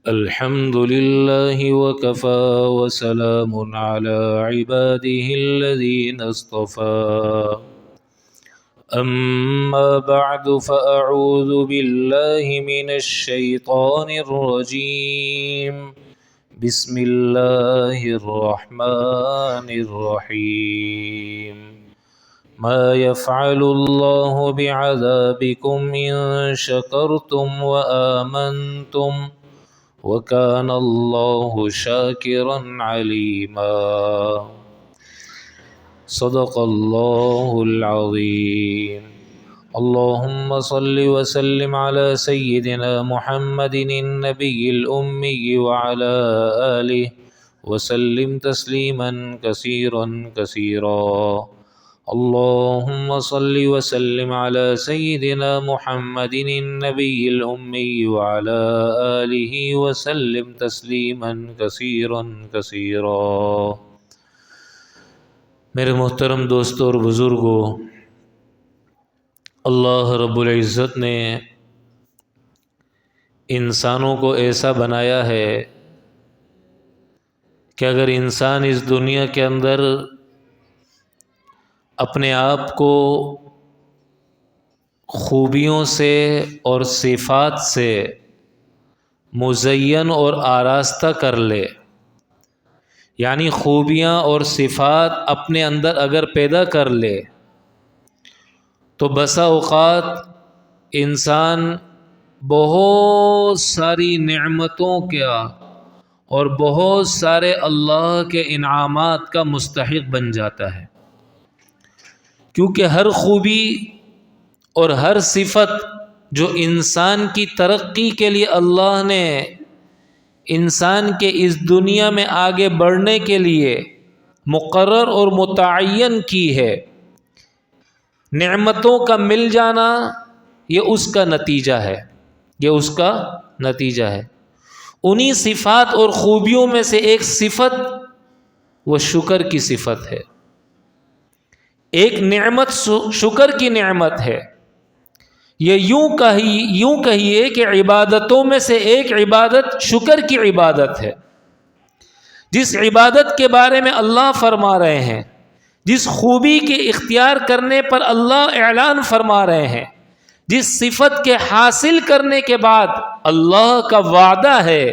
الحمد لله وكفى وسلام على عباده الذين اصطفى أما بعد فأعوذ بالله من الشيطان الرجيم بسم الله الرحمن الرحيم ما يفعل الله بعذابكم إن شكرتم وآمنتم وكان الله شاكرا عليما صدق الله العظيم اللهم صل وسلم على سيدنا محمد النبي الأمي وعلى آله وسلم تسليما كثيرا كثيرا اللهم صل وسلم على سيدنا محمد النبي الأمي وعلى آله وسلم تسليما كثيرا كثيرا۔ میرے محترم دوستوں اور بزرگوں، اللہ رب العزت نے انسانوں کو ایسا بنایا ہے کہ اگر انسان اس دنیا کے اندر اپنے آپ کو خوبیوں سے اور صفات سے مزین اور آراستہ کر لے، یعنی خوبیاں اور صفات اپنے اندر اگر پیدا کر لے، تو بسا اوقات انسان بہت ساری نعمتوں کا اور بہت سارے اللہ کے انعامات کا مستحق بن جاتا ہے، کیونکہ ہر خوبی اور ہر صفت جو انسان کی ترقی کے لیے اللہ نے انسان کے اس دنیا میں آگے بڑھنے کے لیے مقرر اور متعین کی ہے، نعمتوں کا مل جانا یہ اس کا نتیجہ ہے، یہ اس کا نتیجہ ہے۔ انہی صفات اور خوبیوں میں سے ایک صفت وہ شکر کی صفت ہے، ایک نعمت شکر کی نعمت ہے۔ یہ یوں کہیے کہ عبادتوں میں سے ایک عبادت شکر کی عبادت ہے، جس عبادت کے بارے میں اللہ فرما رہے ہیں، جس خوبی کے اختیار کرنے پر اللہ اعلان فرما رہے ہیں، جس صفت کے حاصل کرنے کے بعد اللہ کا وعدہ ہے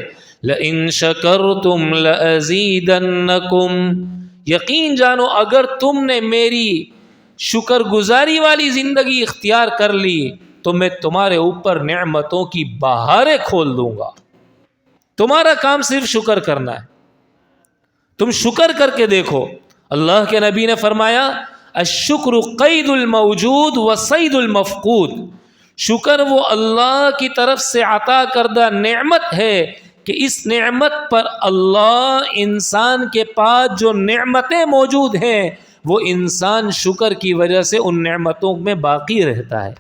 لَإِن شَكَرْتُمْ لَأَزِيدَنَّكُمْ، یقین جانو اگر تم نے میری شکر گزاری والی زندگی اختیار کر لی تو میں تمہارے اوپر نعمتوں کی بہاریں کھول دوں گا۔ تمہارا کام صرف شکر کرنا ہے، تم شکر کر کے دیکھو۔ اللہ کے نبی نے فرمایا الشکر قید الموجود و صید المفقود، شکر وہ اللہ کی طرف سے عطا کردہ نعمت ہے کہ اس نعمت پر اللہ انسان کے پاس جو نعمتیں موجود ہیں وہ انسان شکر کی وجہ سے ان نعمتوں میں باقی رہتا ہے،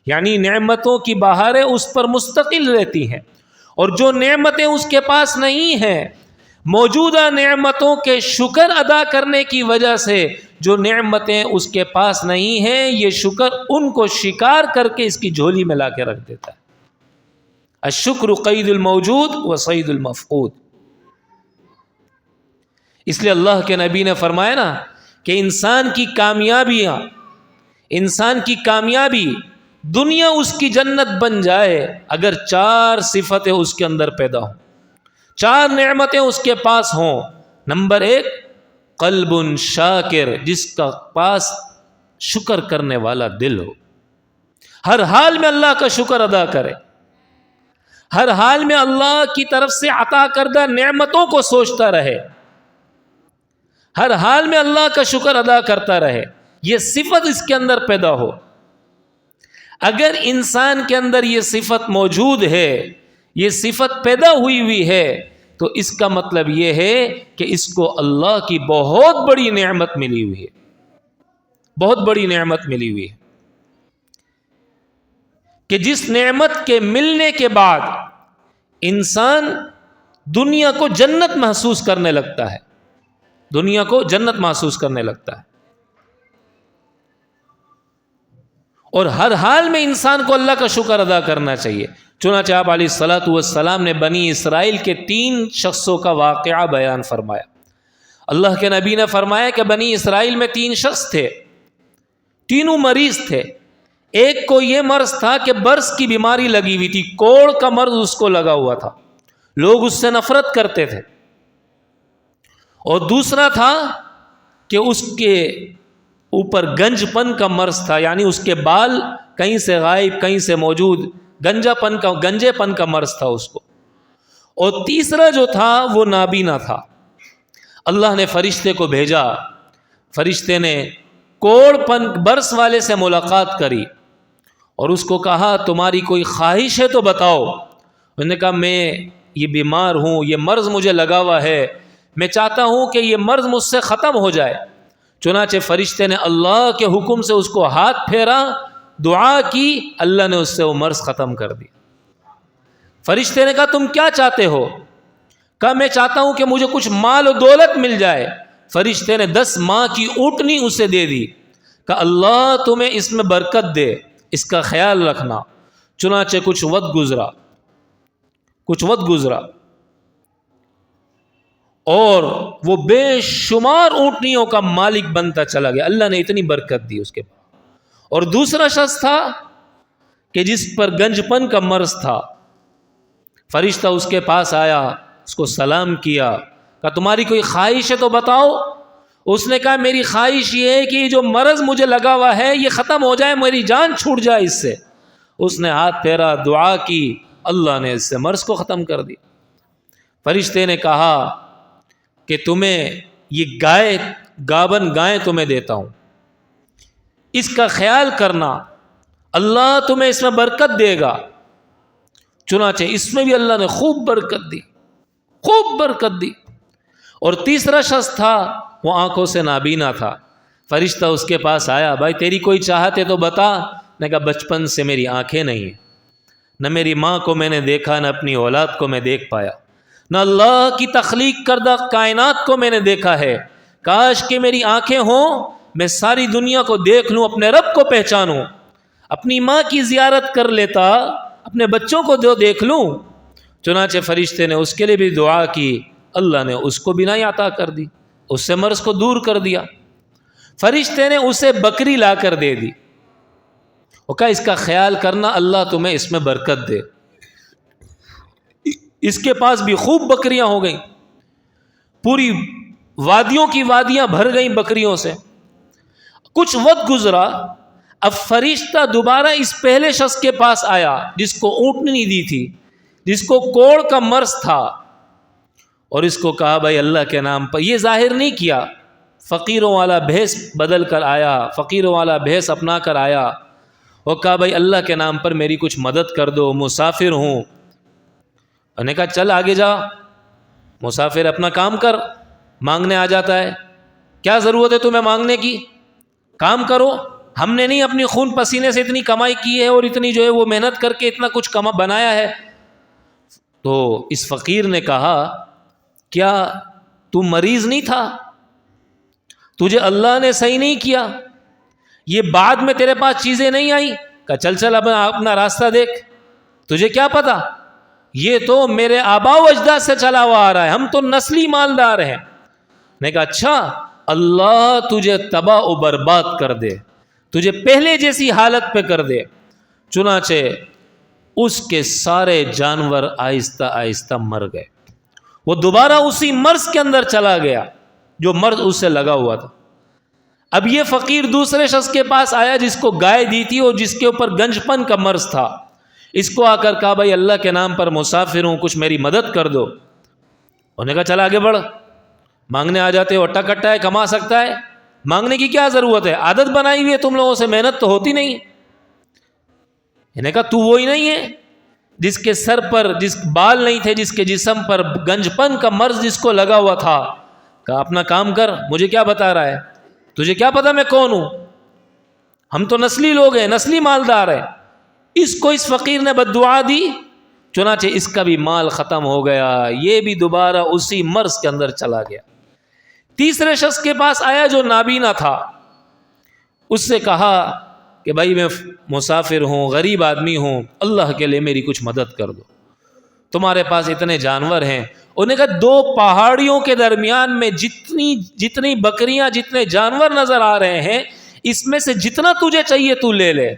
یعنی نعمتوں کی بہاریں اس پر مستقل رہتی ہیں، اور جو نعمتیں اس کے پاس نہیں ہیں، موجودہ نعمتوں کے شکر ادا کرنے کی وجہ سے جو نعمتیں اس کے پاس نہیں ہیں، یہ شکر ان کو شکار کر کے اس کی جھولی میں لا کے رکھ دیتا ہے۔ الشکر قید الموجود و صید المفقود۔ اس لیے اللہ کے نبی نے فرمایا نا کہ انسان کی کامیابی دنیا اس کی جنت بن جائے اگر 4 صفتیں اس کے اندر پیدا ہوں، 4 نعمتیں اس کے پاس ہوں۔ نمبر 1 قلب شاکر، جس کا پاس شکر کرنے والا دل ہو، ہر حال میں اللہ کا شکر ادا کرے، ہر حال میں اللہ کی طرف سے عطا کردہ نعمتوں کو سوچتا رہے، ہر حال میں اللہ کا شکر ادا کرتا رہے، یہ صفت اس کے اندر پیدا ہو۔ اگر انسان کے اندر یہ صفت موجود ہے، یہ صفت پیدا ہوئی ہے، تو اس کا مطلب یہ ہے کہ اس کو اللہ کی بہت بڑی نعمت ملی ہوئی ہے، بہت بڑی نعمت ملی ہوئی ہے، کہ جس نعمت کے ملنے کے بعد انسان دنیا کو جنت محسوس کرنے لگتا ہے، دنیا کو جنت محسوس کرنے لگتا ہے۔ اور ہر حال میں انسان کو اللہ کا شکر ادا کرنا چاہیے۔ چنانچہ آپ علیہ الصلاۃ والسلام نے بنی اسرائیل کے 3 شخصوں کا واقعہ بیان فرمایا۔ اللہ کے نبی نے فرمایا کہ بنی اسرائیل میں 3 شخص تھے، تینوں مریض تھے۔ ایک کو یہ مرض تھا کہ برس کی بیماری لگی ہوئی تھی، کوڑ کا مرض اس کو لگا ہوا تھا، لوگ اس سے نفرت کرتے تھے۔ اور دوسرا تھا کہ اس کے اوپر گنج پن کا مرض تھا، یعنی اس کے بال کہیں سے غائب کہیں سے موجود، گنجے پن کا مرض تھا اس کو۔ اور تیسرا جو تھا وہ نابینا تھا۔ اللہ نے فرشتے کو بھیجا، فرشتے نے کوڑ پن برس والے سے ملاقات کری اور اس کو کہا تمہاری کوئی خواہش ہے تو بتاؤ۔ انہوں نے کہا میں یہ بیمار ہوں، یہ مرض مجھے لگا ہوا ہے، میں چاہتا ہوں کہ یہ مرض مجھ سے ختم ہو جائے۔ چنانچہ فرشتے نے اللہ کے حکم سے اس کو ہاتھ پھیرا، دعا کی، اللہ نے اس سے وہ مرض ختم کر دی۔ فرشتے نے کہا تم کیا چاہتے ہو؟ کہا میں چاہتا ہوں کہ مجھے کچھ مال و دولت مل جائے۔ فرشتے نے 10 ماہ کی اونٹنی اسے دے دی، کہا اللہ تمہیں اس میں برکت دے، اس کا خیال رکھنا۔ چنانچہ کچھ وقت گزرا اور وہ بے شمار اونٹنیوں کا مالک بنتا چلا گیا، اللہ نے اتنی برکت دی اس کے بعد۔ اور دوسرا شخص تھا کہ جس پر گنج پن کا مرض تھا، فرشتہ اس کے پاس آیا، اس کو سلام کیا، کہا تمہاری کوئی خواہش ہے تو بتاؤ۔ اس نے کہا میری خواہش یہ ہے کہ جو مرض مجھے لگا ہوا ہے یہ ختم ہو جائے، میری جان چھوٹ جائے اس سے۔ اس نے ہاتھ پھیرا، دعا کی، اللہ نے اس سے مرض کو ختم کر دی۔ فرشتے نے کہا کہ تمہیں یہ گابن گائے تمہیں دیتا ہوں، اس کا خیال کرنا، اللہ تمہیں اس میں برکت دے گا۔ چنانچہ اس میں بھی اللہ نے خوب برکت دی۔ اور تیسرا شخص تھا وہ آنکھوں سے نابینا تھا، فرشتہ اس کے پاس آیا، بھائی تیری کوئی چاہت ہے تو بتا۔ نے کہا بچپن سے میری آنکھیں نہیں ہیں، نہ میری ماں کو میں نے دیکھا، نہ اپنی اولاد کو میں دیکھ پایا، نہ اللہ کی تخلیق کردہ کائنات کو میں نے دیکھا ہے۔ کاش کہ میری آنکھیں ہوں، میں ساری دنیا کو دیکھ لوں، اپنے رب کو پہچانوں، اپنی ماں کی زیارت کر لیتا، اپنے بچوں کو دیکھ لوں۔ چنانچہ فرشتے نے اس کے لیے بھی دعا کی، اللہ نے اس کو بینائی عطا کر دی، اس سے مرض کو دور کر دیا۔ فرشتے نے اسے بکری لا کر دے دی، وہ کہا اس کا خیال کرنا، اللہ تمہیں اس میں برکت دے۔ اس کے پاس بھی خوب بکریاں ہو گئیں، پوری وادیوں کی وادیاں بھر گئیں بکریوں سے۔ کچھ وقت گزرا، اب فرشتہ دوبارہ اس پہلے شخص کے پاس آیا جس کو اونٹنی دی تھی، جس کو کوڑ کا مرض تھا، اور اس کو کہا بھائی اللہ کے نام پر، یہ ظاہر نہیں کیا، فقیروں والا بھیس بدل کر آیا، فقیروں والا بھیس اپنا کر آیا، اور کہا بھائی اللہ کے نام پر میری کچھ مدد کر دو، مسافر ہوں۔ انہوں نے کہا چل آگے جا، مسافر اپنا کام کر، مانگنے آ جاتا ہے، کیا ضرورت ہے تمہیں مانگنے کی، کام کرو، ہم نے نہیں اپنی خون پسینے سے اتنی کمائی کی ہے اور اتنی جو ہے وہ محنت کر کے اتنا کچھ بنایا ہے۔ تو اس فقیر نے کہا کیا تو مریض نہیں تھا، تجھے اللہ نے صحیح نہیں کیا، یہ بعد میں تیرے پاس چیزیں نہیں آئیں؟ کہا چل اپنا راستہ دیکھ، تجھے کیا پتا، یہ تو میرے آباء و اجداد سے چلا ہوا آ رہا ہے، ہم تو نسلی مالدار ہیں۔ نے کہا اچھا، اللہ تجھے تباہ و برباد کر دے، تجھے پہلے جیسی حالت پہ کر دے۔ چنانچہ اس کے سارے جانور آہستہ آہستہ مر گئے، وہ دوبارہ اسی مرض کے اندر چلا گیا جو مرض اس سے لگا ہوا تھا۔ اب یہ فقیر دوسرے شخص کے پاس آیا جس کو گائے دی تھی اور جس کے اوپر گنج پن کا مرض تھا، اس کو آ کر کہا بھائی اللہ کے نام پر مسافر ہوں، کچھ میری مدد کر دو۔ انہوں نے کہا چل آگے بڑھ، مانگنے آ جاتے ہو، اٹا کٹا ہے، کما سکتا ہے، مانگنے کی کیا ضرورت ہے، عادت بنائی ہوئی ہے تم لوگوں سے، محنت تو ہوتی نہیں۔ انہوں نے کہا تو وہی نہیں ہے جس کے سر پر جس بال نہیں تھے، جس کے جسم پر گنج پن کا مرض جس کو لگا ہوا تھا؟ کہا اپنا کام کر، مجھے کیا بتا رہا ہے، تجھے کیا پتا میں کون ہوں، ہم تو نسلی لوگ ہیں، نسلی مالدار ہیں۔ اس کو اس فقیر نے بد دعا دی، چنانچہ اس کا بھی مال ختم ہو گیا، یہ بھی دوبارہ اسی مرض کے اندر چلا گیا۔ تیسرے شخص کے پاس آیا جو نابینا تھا، اس سے کہا کہ بھائی میں مسافر ہوں، غریب آدمی ہوں، اللہ کے لیے میری کچھ مدد کر دو، تمہارے پاس اتنے جانور ہیں۔ انہوں نے کہا 2 پہاڑیوں کے درمیان میں جتنی بکریاں، جتنے جانور نظر آ رہے ہیں، اس میں سے جتنا تجھے چاہیے تو لے لے،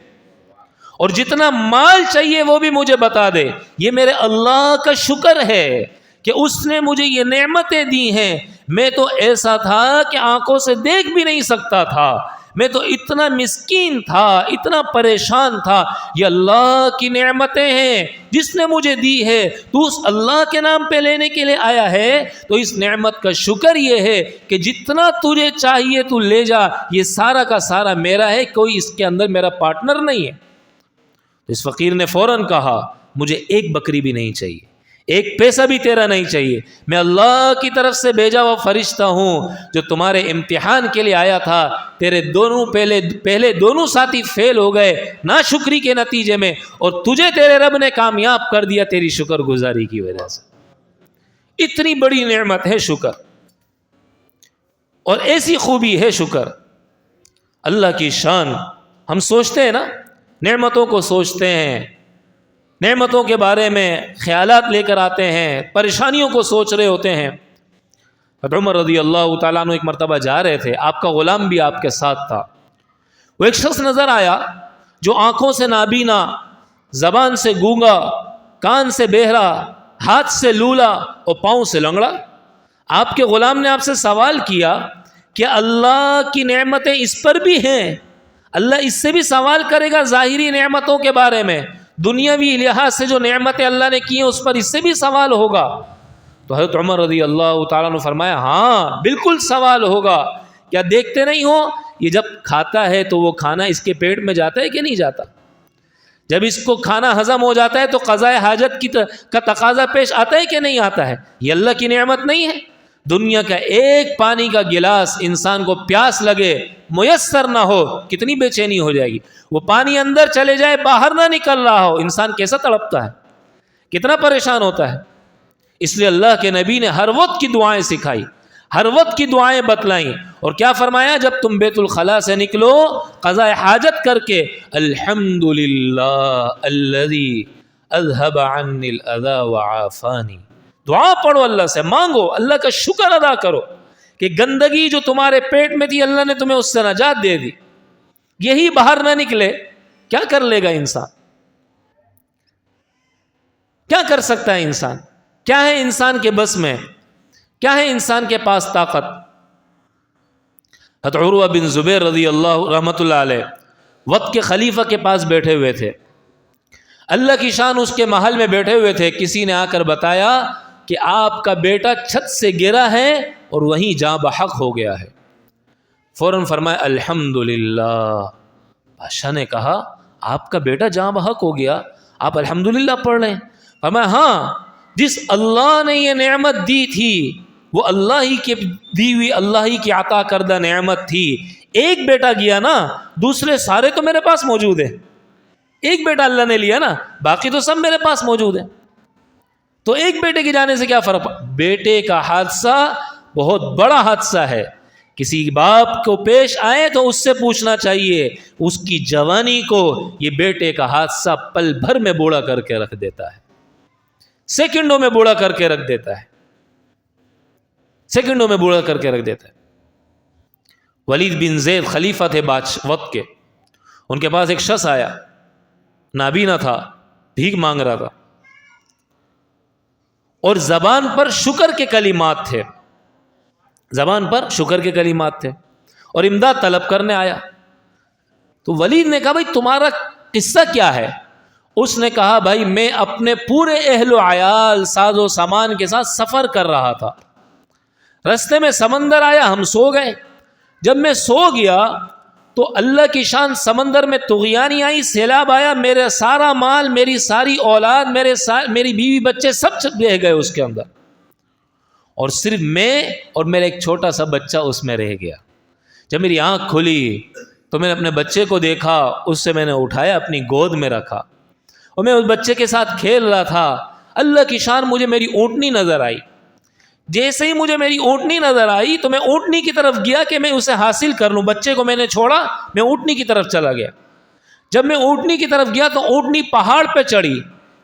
اور جتنا مال چاہیے وہ بھی مجھے بتا دے۔ یہ میرے اللہ کا شکر ہے کہ اس نے مجھے یہ نعمتیں دی ہیں۔ میں تو ایسا تھا کہ آنکھوں سے دیکھ بھی نہیں سکتا تھا، میں تو اتنا مسکین تھا، اتنا پریشان تھا۔ یہ اللہ کی نعمتیں ہیں جس نے مجھے دی ہے، تو اس اللہ کے نام پہ لینے کے لیے آیا ہے، تو اس نعمت کا شکر یہ ہے کہ جتنا تجھے چاہیے تو لے جا، یہ سارا کا سارا میرا ہے، کوئی اس کے اندر میرا پارٹنر نہیں ہے۔ اس فقیر نے فوراً کہا مجھے ایک بکری بھی نہیں چاہیے، ایک پیسہ بھی تیرا نہیں چاہیے، میں اللہ کی طرف سے بھیجا ہوا فرشتہ ہوں جو تمہارے امتحان کے لیے آیا تھا۔ تیرے پہلے دونوں ساتھی فیل ہو گئے ناشکری کے نتیجے میں، اور تجھے تیرے رب نے کامیاب کر دیا تیری شکر گزاری کی وجہ سے۔ اتنی بڑی نعمت ہے شکر، اور ایسی خوبی ہے شکر، اللہ کی شان۔ ہم سوچتے ہیں نا، نعمتوں کو سوچتے ہیں، نعمتوں کے بارے میں خیالات لے کر آتے ہیں، پریشانیوں کو سوچ رہے ہوتے ہیں۔ عمر رضی اللہ تعالیٰ عنہ ایک مرتبہ جا رہے تھے، آپ کا غلام بھی آپ کے ساتھ تھا۔ وہ ایک شخص نظر آیا جو آنکھوں سے نابینا، زبان سے گونگا، کان سے بہرا، ہاتھ سے لولا اور پاؤں سے لنگڑا۔ آپ کے غلام نے آپ سے سوال کیا کہ اللہ کی نعمتیں اس پر بھی ہیں؟ اللہ اس سے بھی سوال کرے گا ظاہری نعمتوں کے بارے میں، دنیاوی لحاظ سے جو نعمتیں اللہ نے کی ہیں اس پر اس سے بھی سوال ہوگا؟ تو حضرت عمر رضی اللہ تعالیٰ نے فرمایا ہاں بالکل سوال ہوگا۔ کیا دیکھتے نہیں ہو، یہ جب کھاتا ہے تو وہ کھانا اس کے پیٹ میں جاتا ہے کہ نہیں جاتا؟ جب اس کو کھانا ہضم ہو جاتا ہے تو قضاء حاجت کا تقاضا پیش آتا ہے کہ نہیں آتا ہے؟ یہ اللہ کی نعمت نہیں ہے؟ دنیا کا ایک پانی کا گلاس انسان کو پیاس لگے میسر نہ ہو، کتنی بے چینی ہو جائے گی۔ وہ پانی اندر چلے جائے، باہر نہ نکل رہا ہو، انسان کیسا تڑپتا ہے، کتنا پریشان ہوتا ہے۔ اس لیے اللہ کے نبی نے ہر وقت کی دعائیں سکھائی، ہر وقت کی دعائیں بتلائیں، اور کیا فرمایا؟ جب تم بیت الخلاء سے نکلو قضاء حاجت کر کے الحمدللہ الذی اذهب عنی الاذى وعافانی، دعا پڑھو، اللہ سے مانگو، اللہ کا شکر ادا کرو کہ گندگی جو تمہارے پیٹ میں تھی اللہ نے تمہیں اس سے نجات دے دی۔ یہی باہر نہ نکلے کیا کر لے گا انسان؟ کیا کر سکتا ہے انسان؟ کیا ہے انسان کے بس میں؟ کیا ہے انسان کے پاس طاقت؟ حضرت عروہ بن زبیر رضی اللہ رحمۃ اللہ علیہ وقت کے خلیفہ کے پاس بیٹھے ہوئے تھے، اللہ کی شان اس کے محل میں بیٹھے ہوئے تھے۔ کسی نے آ کر بتایا کہ آپ کا بیٹا چھت سے گرا ہے اور وہیں جاں بحق ہو گیا ہے۔ فوراً فرمایا الحمدللہ۔ بادشاہ نے کہا آپ کا بیٹا جاں بحق ہو گیا، آپ الحمدللہ پڑھ رہے ہیں؟ فرمایا ہاں، جس اللہ نے یہ نعمت دی تھی وہ اللہ ہی کی دی ہوئی، اللہ ہی کی عطا کردہ نعمت تھی۔ ایک بیٹا گیا نا، دوسرے سارے تو میرے پاس موجود ہیں۔ ایک بیٹا اللہ نے لیا نا، باقی تو سب میرے پاس موجود ہیں۔ تو ایک بیٹے کی جانے سے کیا فرق؟ بیٹے کا حادثہ بہت بڑا حادثہ ہے۔ کسی باپ کو پیش آئے تو اس سے پوچھنا چاہیے، اس کی جوانی کو یہ بیٹے کا حادثہ پل بھر میں بوڑھا کر کے رکھ دیتا ہے، سیکنڈوں میں بوڑھا کر کے رکھ دیتا ہے، سیکنڈوں میں بوڑھا کر کے رکھ دیتا ہے۔ ولید بن زید خلیفہ تھے وقت کے، ان کے پاس ایک شخص آیا، نابینا تھا، بھیک مانگ رہا تھا، اور زبان پر شکر کے کلمات تھے، زبان پر شکر کے کلمات تھے، اور امداد طلب کرنے آیا۔ تو ولید نے کہا بھائی تمہارا قصہ کیا ہے؟ اس نے کہا بھائی میں اپنے پورے اہل و عیال ساز و سامان کے ساتھ سفر کر رہا تھا، رستے میں سمندر آیا، ہم سو گئے۔ جب میں سو گیا تو اللہ کی شان سمندر میں طغیانی آئی، سیلاب آیا، میرا سارا مال، میری ساری اولاد، میری بیوی بچے سب بہہ گئے اس کے اندر، اور صرف میں اور میرا ایک چھوٹا سا بچہ اس میں رہ گیا۔ جب میری آنکھ کھلی تو میں نے اپنے بچے کو دیکھا، اس سے میں نے اٹھایا، اپنی گود میں رکھا، اور میں اس بچے کے ساتھ کھیل رہا تھا۔ اللہ کی شان مجھے میری اونٹنی نظر آئی، جیسے ہی مجھے میری اونٹنی نظر آئی تو میں اونٹنی کی طرف گیا کہ میں اسے حاصل کر لوں۔ بچے کو میں نے چھوڑا، میں اونٹنی کی طرف چلا گیا۔ جب میں اونٹنی کی طرف گیا تو اونٹنی پہاڑ پہ چڑھی،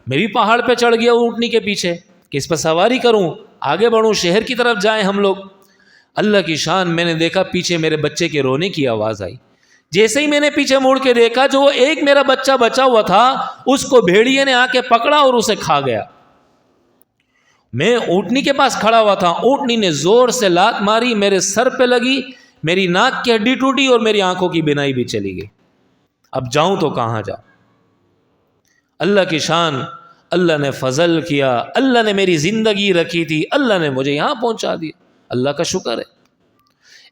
میں بھی پہاڑ پہ چڑھ گیا اونٹنی کے پیچھے کہ اس پر سواری کروں، آگے بڑھوں، شہر کی طرف جائیں ہم لوگ۔ اللہ کی شان، میں نے دیکھا پیچھے میرے بچے کے رونے کی آواز آئی۔ جیسے ہی میں نے پیچھے مڑ کے دیکھا، جو ایک میرا بچہ بچا ہوا تھا اس کو بھیڑیے نے آ کے پکڑا اور اسے کھا گیا۔ میں اونٹنی کے پاس کھڑا ہوا تھا، اونٹنی نے زور سے لات ماری، میرے سر پہ لگی، میری ناک کی ہڈی ٹوٹی اور میری آنکھوں کی بینائی بھی چلی گئی۔ اب جاؤں تو کہاں جاؤں؟ اللہ کی شان، اللہ نے فضل کیا، اللہ نے میری زندگی رکھی تھی، اللہ نے مجھے یہاں پہنچا دیا، اللہ کا شکر ہے۔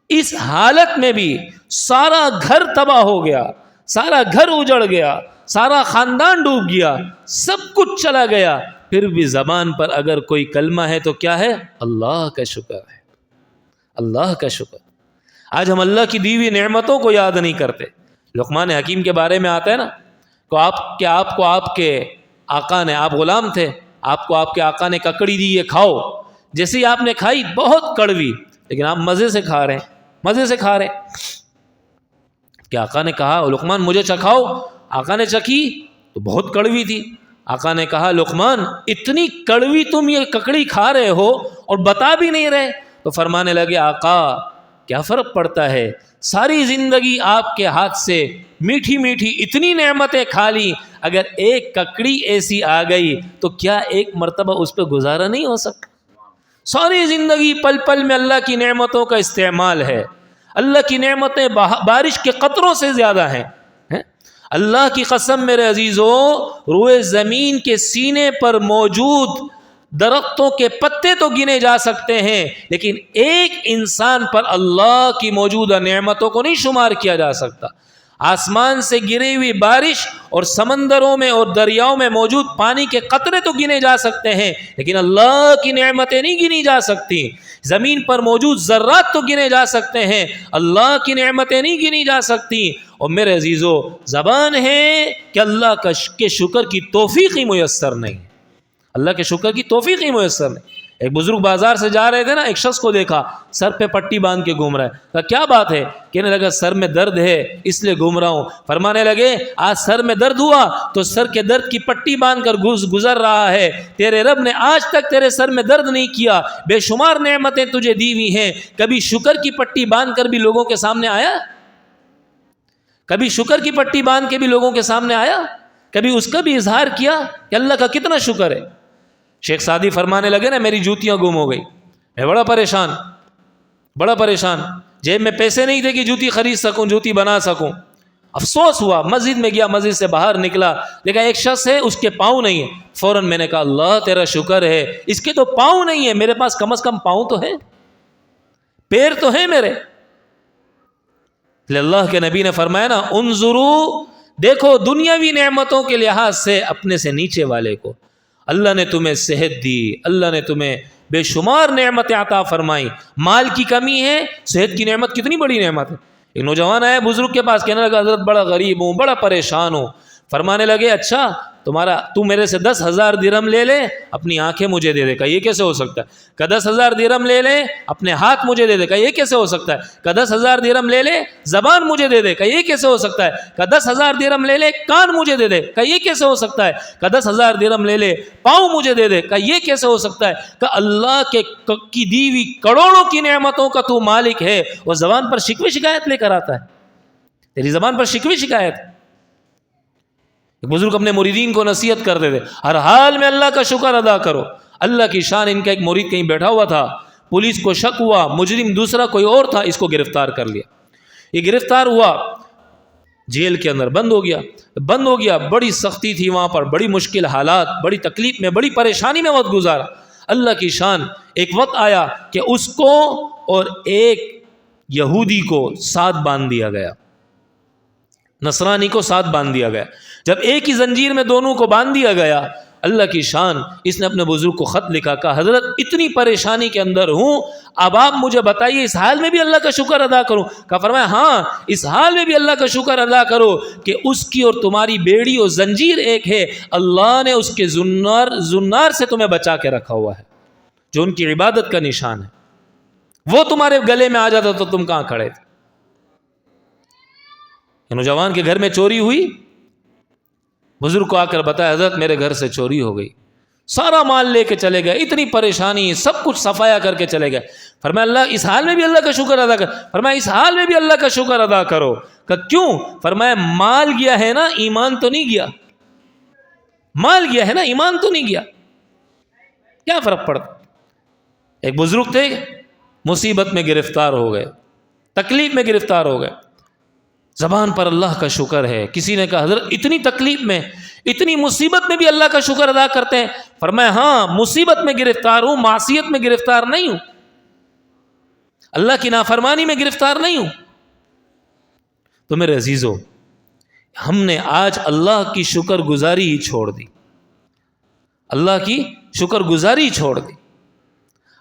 اس حالت میں بھی سارا گھر تباہ ہو گیا، سارا گھر اجڑ گیا، سارا خاندان ڈوب گیا، سب کچھ چلا گیا، پھر بھی زبان پر اگر کوئی کلمہ ہے تو کیا ہے؟ اللہ کا شکر ہے، اللہ کا شکر۔ آج ہم اللہ کی دی ہوئی نعمتوں کو یاد نہیں کرتے۔ لقمان حکیم کے بارے میں آتا ہے نا کہ آپ کو آپ کے آقا نے، آپ غلام تھے، آپ کو آپ کے آقا نے ککڑی دی، یہ کھاؤ۔ جیسے ہی آپ نے کھائی بہت کڑوی، لیکن آپ مزے سے کھا رہے ہیں، مزے سے کھا رہے ہیں کہ آقا نے کہا لقمان مجھے چکھاؤ، آقا نے چکھی تو بہت کڑوی تھی۔ آقا نے کہا لقمان اتنی کڑوی تم یہ ککڑی کھا رہے ہو اور بتا بھی نہیں رہے؟ تو فرمانے لگے آقا کیا فرق پڑتا ہے، ساری زندگی آپ کے ہاتھ سے میٹھی میٹھی اتنی نعمتیں کھا لی، اگر ایک ککڑی ایسی آ گئی تو کیا ایک مرتبہ اس پہ گزارا نہیں ہو سکتا؟ ساری زندگی پل پل میں اللہ کی نعمتوں کا استعمال ہے۔ اللہ کی نعمتیں بارش کے قطروں سے زیادہ ہیں۔ اللہ کی قسم میرے عزیزو، روئے زمین کے سینے پر موجود درختوں کے پتے تو گنے جا سکتے ہیں، لیکن ایک انسان پر اللہ کی موجودہ نعمتوں کو نہیں شمار کیا جا سکتا۔ آسمان سے گری ہوئی بارش اور سمندروں میں اور دریاؤں میں موجود پانی کے قطرے تو گنے جا سکتے ہیں، لیکن اللہ کی نعمتیں نہیں گنی جا سکتی۔ زمین پر موجود ذرات تو گنے جا سکتے ہیں، اللہ کی نعمتیں نہیں گنی جا سکتی۔ اور میرے عزیزو، زبان ہے کہ اللہ کے شکر کی توفیق ہی میسر نہیں، اللہ کے شکر کی توفیق ہی میسر نہیں۔ ایک بزرگ بازار سے جا رہے تھے نا، ایک شخص کو دیکھا سر پہ پٹی باندھ کے گھوم رہا ہے، کہا کیا بات ہے؟ کہنے لگا سر میں درد ہے اس لیے گھوم رہا ہوں۔ فرمانے لگے آج سر میں درد ہوا تو سر کے درد کی پٹی باندھ کر گزر رہا ہے، تیرے رب نے آج تک تیرے سر میں درد نہیں کیا، بے شمار نعمتیں تجھے دی ہوئی ہیں، کبھی شکر کی پٹی باندھ کر بھی لوگوں کے سامنے آیا؟ کبھی شکر کی پٹی باندھ کے بھی لوگوں کے سامنے آیا؟ کبھی اس کا بھی اظہار کیا کہ اللہ کا کتنا شکر ہے؟ شیخ سعدی فرمانے لگے نا میری جوتیاں گم ہو گئی، میں بڑا پریشان، جیب میں پیسے نہیں تھے کہ جوتی خرید سکوں، جوتی بنا سکوں۔ افسوس ہوا، مسجد میں گیا، مسجد سے باہر نکلا، دیکھا ایک شخص ہے اس کے پاؤں نہیں ہے، فوراً میں نے کہا اللہ تیرا شکر ہے، اس کے تو پاؤں نہیں ہے، میرے پاس کم از کم پاؤں تو ہے، پیر تو ہیں میرے۔ اللہ کے نبی نے فرمایا نا انظرو، دیکھو دنیاوی نعمتوں کے لحاظ سے اپنے سے نیچے والے کو۔ اللہ نے تمہیں صحت دی، اللہ نے تمہیں بے شمار نعمتیں عطا فرمائی، مال کی کمی ہے، صحت کی نعمت کتنی بڑی نعمت ہے۔ ایک نوجوان آیا بزرگ کے پاس، کہنے لگا حضرت بڑا غریب ہوں، بڑا پریشان ہوں۔ فرمانے لگے اچھا تو میرے سے 10,000 درہم لے لے، اپنی آنکھیں مجھے دے دے۔ کہا یہ کیسے ہو سکتا ہے؟ کہ 10,000 درہم لے لے، اپنے ہاتھ مجھے دے دے۔ کہا یہ کیسے ہو سکتا ہے؟ کہ 10,000 درہم لے لے، زبان مجھے دے دے۔ کہا یہ کیسے ہو سکتا ہے؟ کہ 10,000 درہم لے لے، کان مجھے دے دے۔ کہا یہ کیسے ہو سکتا ہے؟ کہ 10,000 درہم لے لے، پاؤں مجھے دے دے۔ کہا یہ کیسے ہو سکتا ہے؟ کہ اللہ کی دی ہوئی کروڑوں کی نعمتوں کا تو مالک ہے، وہ زبان پر شکوے شکایت لے کر آتا ہے، تیری زبان پر شکوے شکایت۔ بزرگ اپنے مریدین کو نصیحت کرتے تھے ہر حال میں اللہ کا شکر ادا کرو، اللہ کی شان۔ ان کا ایک مرید کہیں بیٹھا ہوا تھا، پولیس کو شک ہوا مجرم دوسرا کوئی اور تھا، اس کو گرفتار کر لیا۔ یہ گرفتار ہوا، جیل کے اندر بند ہو گیا، بڑی سختی تھی وہاں پر، بڑی مشکل حالات، بڑی تکلیف میں، بڑی پریشانی میں وقت گزارا۔ اللہ کی شان، ایک وقت آیا کہ اس کو اور ایک یہودی کو ساتھ باندھ دیا گیا، نصرانی کو ساتھ باندھ دیا گیا۔ جب ایک ہی زنجیر میں دونوں کو باندھ دیا گیا، اللہ کی شان، اس نے اپنے بزرگ کو خط لکھا، کہا حضرت اتنی پریشانی کے اندر ہوں، اب آپ مجھے بتائیے اس حال میں بھی اللہ کا شکر ادا کروں؟ کہا فرمایا ہاں اس حال میں بھی اللہ کا شکر ادا کرو کہ اس کی اور تمہاری بیڑی اور زنجیر ایک ہے، اللہ نے اس کے زنار سے تمہیں بچا کے رکھا ہوا ہے، جو ان کی عبادت کا نشان ہے۔ وہ تمہارے گلے میں آ جاتا تو تم کہاں کھڑے تھے؟ نوجوان کے گھر میں چوری ہوئی، بزرگ کو آ کر بتایا حضرت میرے گھر سے چوری ہو گئی، سارا مال لے کے چلے گئے، اتنی پریشانی، سب کچھ صفایا کر کے چلے گئے۔ فرمایا اللہ اس حال میں بھی اللہ کا شکر ادا کر۔ فرمایا اس حال میں بھی اللہ کا شکر ادا کرو۔ کہ کیوں؟ فرمایا مال گیا ہے نا، ایمان تو نہیں گیا، مال گیا ہے نا، ایمان تو نہیں گیا، کیا فرق پڑتا۔ ایک بزرگ تھے، مصیبت میں گرفتار ہو گئے، تکلیف میں گرفتار ہو گئے، زبان پر اللہ کا شکر ہے۔ کسی نے کہا حضرت اتنی تکلیف میں، اتنی مصیبت میں بھی اللہ کا شکر ادا کرتے ہیں؟ فرمایا ہاں، مصیبت میں گرفتار ہوں، معصیت میں گرفتار نہیں ہوں، اللہ کی نافرمانی میں گرفتار نہیں ہوں۔ تو میرے عزیزو، ہم نے آج اللہ کی شکر گزاری ہی چھوڑ دی، اللہ کی شکر گزاری چھوڑ دی۔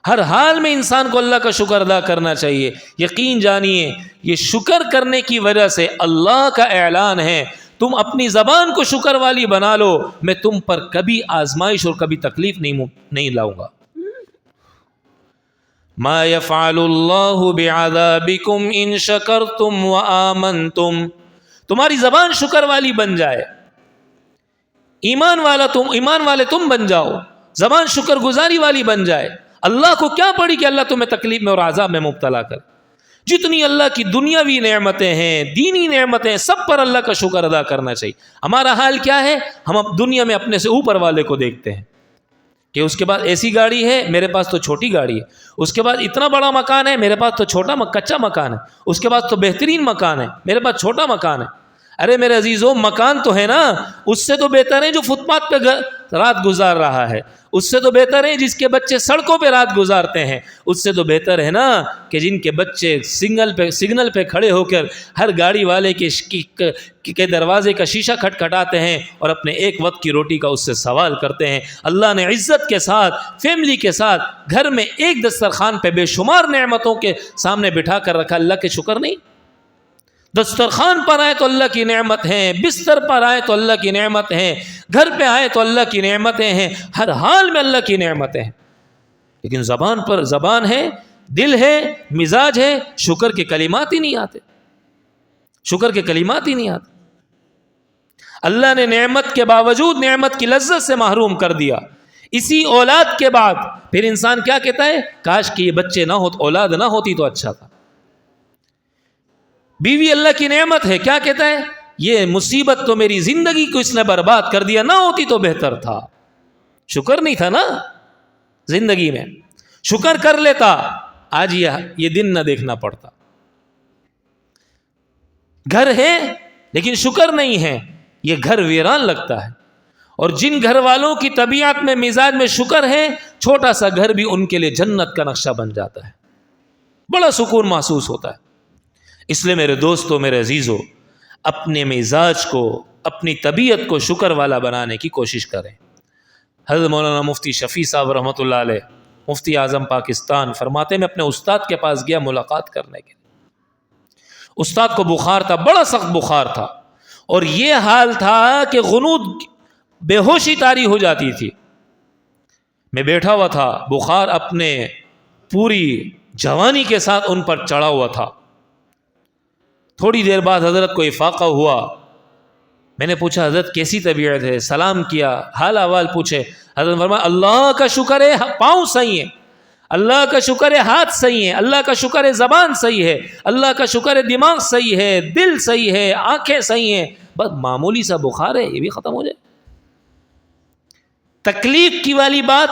ہر حال میں انسان کو اللہ کا شکر ادا کرنا چاہیے۔ یقین جانیے یہ شکر کرنے کی وجہ سے اللہ کا اعلان ہے، تم اپنی زبان کو شکر والی بنا لو، میں تم پر کبھی آزمائش اور کبھی تکلیف نہیں لاؤں گا۔ ما يفعل اللہ بعذابکم ان شکرتم وآمنتم، تمہاری زبان شکر والی بن جائے، ایمان والے تم بن جاؤ، زبان شکر گزاری والی بن جائے۔ اللہ کو کیا پڑی کہ اللہ تمہیں تکلیف میں اور عذاب میں مبتلا کر۔ جتنی اللہ کی دنیاوی نعمتیں ہیں، دینی نعمتیں، سب پر اللہ کا شکر ادا کرنا چاہیے۔ ہمارا حال کیا ہے؟ ہم اب دنیا میں اپنے سے اوپر والے کو دیکھتے ہیں کہ اس کے پاس ایسی گاڑی ہے، میرے پاس تو چھوٹی گاڑی ہے، اس کے پاس اتنا بڑا مکان ہے، میرے پاس تو چھوٹا کچا مکان ہے، اس کے پاس تو بہترین مکان ہے، میرے پاس چھوٹا مکان ہے۔ ارے میرے عزیزو، مکان تو ہے نا، اس سے تو بہتر ہے جو فٹ پاتھ پہ رات گزار رہا ہے، اس سے تو بہتر ہے جس کے بچے سڑکوں پہ رات گزارتے ہیں، اس سے تو بہتر ہے نا کہ جن کے بچے سگنل پہ کھڑے ہو کر ہر گاڑی والے کے دروازے کا شیشہ کھٹکھٹاتے ہیں اور اپنے ایک وقت کی روٹی کا اس سے سوال کرتے ہیں۔ اللہ نے عزت کے ساتھ، فیملی کے ساتھ، گھر میں ایک دسترخوان پہ بے شمار نعمتوں کے سامنے بٹھا کر رکھا، اللہ کے شکر نہیں؟ دسترخوان پر آئے تو اللہ کی نعمت ہیں، بستر پر آئے تو اللہ کی نعمت ہیں، گھر پہ آئے تو اللہ کی نعمتیں ہیں، ہر حال میں اللہ کی نعمتیں ہیں۔ لیکن زبان ہے، دل ہے، مزاج ہے، شکر کے کلمات ہی نہیں آتے، شکر کے کلمات ہی نہیں آتے۔ اللہ نے نعمت کے باوجود نعمت کی لذت سے محروم کر دیا۔ اسی اولاد کے بعد پھر انسان کیا کہتا ہے؟ کاش کہ یہ بچے نہ ہوتے، اولاد نہ ہوتی تو اچھا تھا۔ بیوی اللہ کی نعمت ہے، کیا کہتا ہے؟ یہ مصیبت تو میری زندگی کو اس نے برباد کر دیا، نہ ہوتی تو بہتر تھا۔ شکر نہیں تھا نا زندگی میں، شکر کر لیتا آج یہ دن نہ دیکھنا پڑتا۔ گھر ہے لیکن شکر نہیں ہے، یہ گھر ویران لگتا ہے۔ اور جن گھر والوں کی طبیعت میں، مزاج میں شکر ہے، چھوٹا سا گھر بھی ان کے لیے جنت کا نقشہ بن جاتا ہے، بڑا سکون محسوس ہوتا ہے۔ اس لیے میرے دوستو، میرے عزیزو، اپنے مزاج کو، اپنی طبیعت کو شکر والا بنانے کی کوشش کریں۔ حضرت مولانا مفتی شفیع صاحب رحمۃ اللہ علیہ، مفتی اعظم پاکستان، فرماتے میں اپنے استاد کے پاس گیا ملاقات کرنے کے لیے۔ استاد کو بخار تھا، بڑا سخت بخار تھا، اور یہ حال تھا کہ غنود، بے ہوشی طاری ہو جاتی تھی۔ میں بیٹھا ہوا تھا، بخار اپنے پوری جوانی کے ساتھ ان پر چڑھا ہوا تھا۔ تھوڑی دیر بعد حضرت کو افاقہ ہوا۔ میں نے پوچھا حضرت کیسی طبیعت ہے؟ سلام کیا، حال احوال پوچھے۔ حضرت فرمایا اللہ کا شکر ہے پاؤں صحیح ہے، اللہ کا شکر ہے ہاتھ صحیح ہے، اللہ کا شکر ہے زبان صحیح ہے، اللہ کا شکر ہے دماغ صحیح ہے، دل صحیح ہے، آنکھیں صحیح ہیں، بس معمولی سا بخار ہے، یہ بھی ختم ہو جائے۔ تکلیف کی والی بات،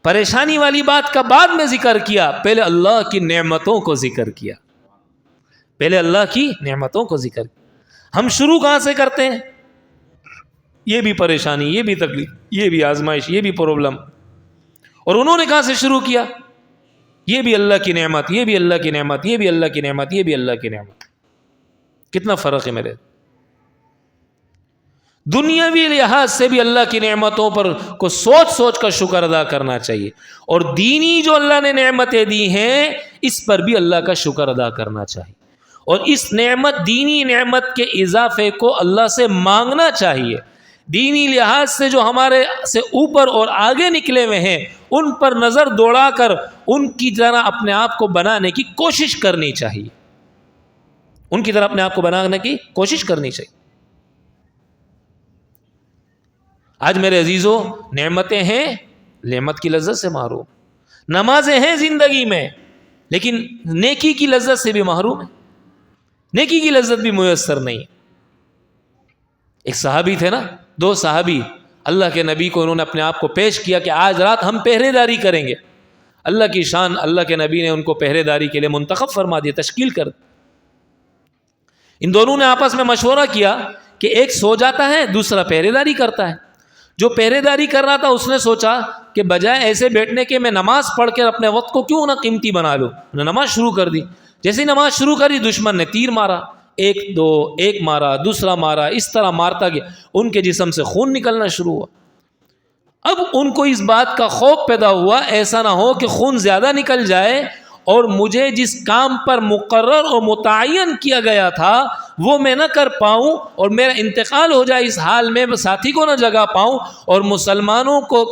پریشانی والی بات کا بعد میں ذکر کیا، پہلے اللہ کی نعمتوں کو ذکر کیا، پہلے اللہ کی نعمتوں کو ذکر کیا۔ ہم شروع کہاں سے کرتے ہیں؟ یہ بھی پریشانی، یہ بھی تکلیف، یہ بھی آزمائش، یہ بھی پرابلم، اور انہوں نے کہاں سے شروع کیا؟ یہ بھی اللہ کی نعمت، یہ بھی اللہ کی نعمت، یہ بھی اللہ کی نعمت، یہ بھی اللہ کی نعمت۔ کتنا فرق ہے میرے۔ دنیاوی لحاظ سے بھی اللہ کی نعمتوں پر کو سوچ کر شکر ادا کرنا چاہیے، اور دینی جو اللہ نے نعمتیں دی ہیں اس پر بھی اللہ کا شکر ادا کرنا چاہیے، اور اس نعمت، دینی نعمت کے اضافے کو اللہ سے مانگنا چاہیے۔ دینی لحاظ سے جو ہمارے سے اوپر اور آگے نکلے ہوئے ہیں ان پر نظر دوڑا کر ان کی طرح اپنے آپ کو بنانے کی کوشش کرنی چاہیے، ان کی طرح اپنے آپ کو بنانے کی کوشش کرنی چاہیے۔ آج میرے عزیزوں نعمتیں ہیں، نعمت کی لذت سے محروم، نمازیں ہیں زندگی میں لیکن نیکی کی لذت سے بھی محروم ہے، نیکی کی لذت بھی میسر نہیں ہے۔ ایک صحابی تھے نا، دو صحابی اللہ کے نبی کو انہوں نے اپنے آپ کو پیش کیا کہ آج رات ہم پہرے داری کریں گے۔ اللہ کی شان، اللہ کے نبی نے ان کو پہرے داری کے لیے منتخب فرما دیا، تشکیل کر دی۔ ان دونوں نے آپس میں مشورہ کیا کہ ایک سو جاتا ہے، دوسرا پہرے داری کرتا ہے۔ جو پہرے داری کر رہا تھا اس نے سوچا کہ بجائے ایسے بیٹھنے کے میں نماز پڑھ کر اپنے وقت کو کیوں نہ قیمتی بنا لوں، نے نماز شروع کر دی۔ جیسے نماز شروع کری دشمن نے تیر مارا، ایک مارا، دوسرا مارا، اس طرح مارتا گیا، ان کے جسم سے خون نکلنا شروع ہوا۔ اب ان کو اس بات کا خوف پیدا ہوا ایسا نہ ہو کہ خون زیادہ نکل جائے اور مجھے جس کام پر مقرر اور متعین کیا گیا تھا وہ میں نہ کر پاؤں اور میرا انتقال ہو جائے، اس حال میں ساتھی کو نہ جگا پاؤں اور مسلمانوں کو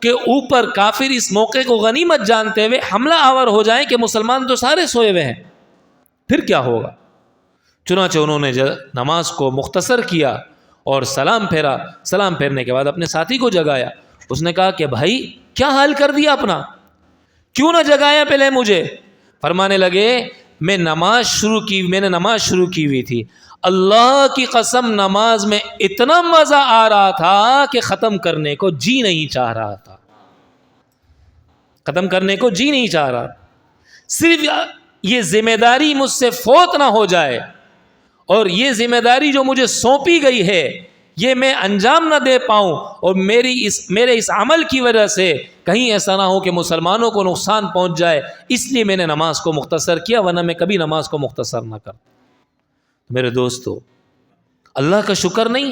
کے اوپر کافر اس موقع کو غنیمت جانتے ہوئے حملہ آور ہو جائیں کہ مسلمان تو سارے سوئے ہوئے ہیں، پھر کیا ہوگا۔ چنانچہ انہوں نے نماز کو مختصر کیا اور سلام پھیرا، سلام پھیرنے کے بعد اپنے ساتھی کو جگایا۔ اس نے کہا کہ بھائی کیا حال کر دیا اپنا، کیوں نہ جگایا پہلے مجھے؟ فرمانے لگے میں نے نماز شروع کی ہوئی تھی، اللہ کی قسم نماز میں اتنا مزہ آ رہا تھا کہ ختم کرنے کو جی نہیں چاہ رہا تھا، ختم کرنے کو جی نہیں چاہ رہا، صرف یہ ذمہ داری مجھ سے فوت نہ ہو جائے اور یہ ذمہ داری جو مجھے سونپی گئی ہے یہ میں انجام نہ دے پاؤں اور میرے اس عمل کی وجہ سے کہیں ایسا نہ ہو کہ مسلمانوں کو نقصان پہنچ جائے، اس لیے میں نے نماز کو مختصر کیا، ورنہ میں کبھی نماز کو مختصر نہ کرتا۔ میرے دوستو، اللہ کا شکر نہیں؟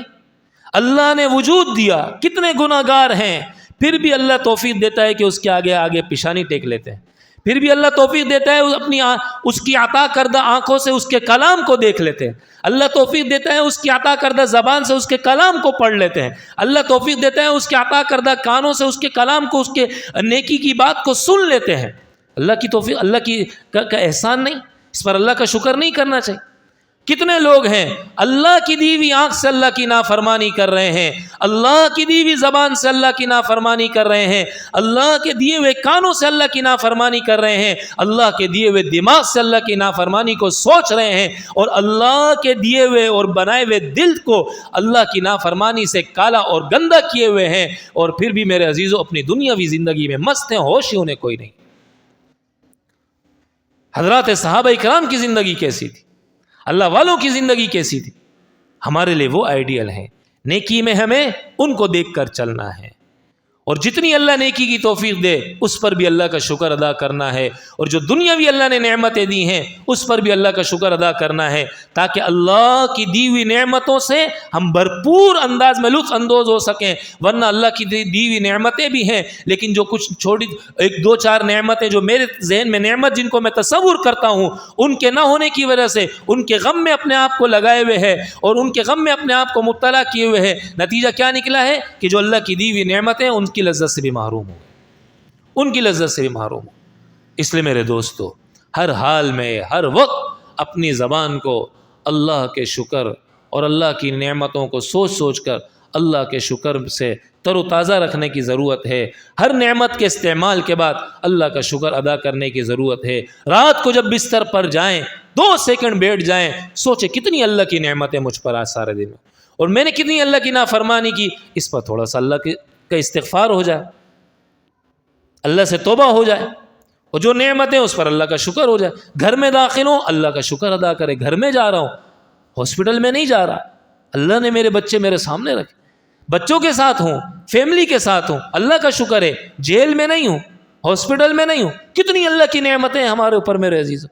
اللہ نے وجود دیا، کتنے گناہ گار ہیں، پھر بھی اللہ توفیق دیتا ہے کہ اس کے آگے پیشانی ٹیک لیتے ہیں، پھر بھی اللہ توفیق دیتا ہے اس کی عطا کردہ آنکھوں سے اس کے کلام کو دیکھ لیتے ہیں، اللہ توفیق دیتا ہے اس کی عطا کردہ زبان سے اس کے کلام کو پڑھ لیتے ہیں، اللہ توفیق دیتا ہے اس کے عطا کردہ کانوں سے اس کے کلام کو، اس کے نیکی کی بات کو سن لیتے ہیں۔ اللہ کی توفیق، اللہ کا احسان نہیں؟ اس پر اللہ کا شکر نہیں کرنا چاہیے؟ کتنے لوگ ہیں اللہ کی دی ہوئی آنکھ سے اللہ کی نافرمانی کر رہے ہیں، اللہ کی دی ہوئی زبان سے اللہ کی نافرمانی کر رہے ہیں، اللہ کے دیے ہوئے کانوں سے اللہ کی نافرمانی کر رہے ہیں، اللہ کے دیے ہوئے دماغ سے اللہ کی نافرمانی کو سوچ رہے ہیں اور اللہ کے دیے ہوئے اور بنائے ہوئے دل کو اللہ کی نافرمانی سے کالا اور گندا کیے ہوئے ہیں، اور پھر بھی میرے عزیزوں اپنی دنیاوی زندگی میں مست ہیں، ہوش ہی انہیں کوئی نہیں۔ حضرات صحابہ اکرام کی زندگی کیسی تھی، اللہ والوں کی زندگی کیسی تھی؟ ہمارے لیے وہ آئیڈیل ہیں۔ نیکی میں ہمیں ان کو دیکھ کر چلنا ہے، اور جتنی اللہ نیکی کی توفیق دے اس پر بھی اللہ کا شکر ادا کرنا ہے، اور جو دنیاوی اللہ نے نعمتیں دی ہیں اس پر بھی اللہ کا شکر ادا کرنا ہے، تاکہ اللہ کی دی ہوئی نعمتوں سے ہم بھرپور انداز میں لطف اندوز ہو سکیں۔ ورنہ اللہ کی دی ہوئی نعمتیں بھی ہیں لیکن جو کچھ چھوٹی ایک دو چار نعمتیں جو میرے ذہن میں نعمت جن کو میں تصور کرتا ہوں ان کے نہ ہونے کی وجہ سے ان کے غم میں اپنے آپ کو لگائے ہوئے ہے اور ان کے غم میں اپنے آپ کو مبتلا کیے ہوئے ہے، نتیجہ کیا نکلا ہے کہ جو اللہ کی دی ہوئی نعمتیں ان کی لذت سے بھی محروم ہو، ان کی لذت سے بھی محروم ہو۔ اس لیے میرے دوستو ہر حال میں ہر وقت اپنی زبان کو اللہ کے شکر اور اللہ کی نعمتوں کو سوچ سوچ کر اللہ کے شکر سے تر و تازہ رکھنے کی ضرورت ہے۔ ہر نعمت کے استعمال کے بعد اللہ کا شکر ادا کرنے کی ضرورت ہے۔ رات کو جب بستر پر جائیں 2 سیکنڈ بیٹھ جائیں، سوچیں کتنی اللہ کی نعمتیں مجھ پر آج سارے دن اور میں نے کتنی اللہ کی نافرمانی کی، اس پر تھوڑا سا اللہ کا استغفار ہو جائے، اللہ سے توبہ ہو جائے، اور جو نعمتیں اس پر اللہ کا شکر ہو جائے۔ گھر میں داخل ہوں اللہ کا شکر ادا کرے، گھر میں جا رہا ہوں، ہاسپٹل میں نہیں جا رہا، اللہ نے میرے بچے میرے سامنے رکھے، بچوں کے ساتھ ہوں، فیملی کے ساتھ ہوں، اللہ کا شکر ہے، جیل میں نہیں ہوں، ہاسپٹل میں نہیں ہوں، کتنی اللہ کی نعمتیں ہمارے اوپر میرے عزیز۔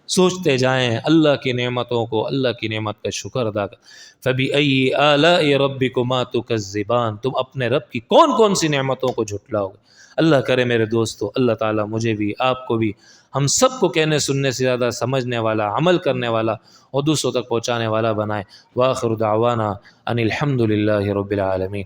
سوچتے جائیں اللہ کی نعمتوں کو، اللہ کی نعمت کا شکر ادا کر۔ فَبِأَيِّ آلَاءِ رَبِّكُمَا تُكَذِّبَانِ، تم اپنے رب کی کون کون سی نعمتوں کو جھٹلاؤ گے۔ اللہ کرے میرے دوستو اللہ تعالیٰ مجھے بھی آپ کو بھی ہم سب کو کہنے سننے سے زیادہ سمجھنے والا، عمل کرنے والا اور دوسروں تک پہنچانے والا بنائے۔ وآخر دعوانا ان الحمد للہ رب العالمین۔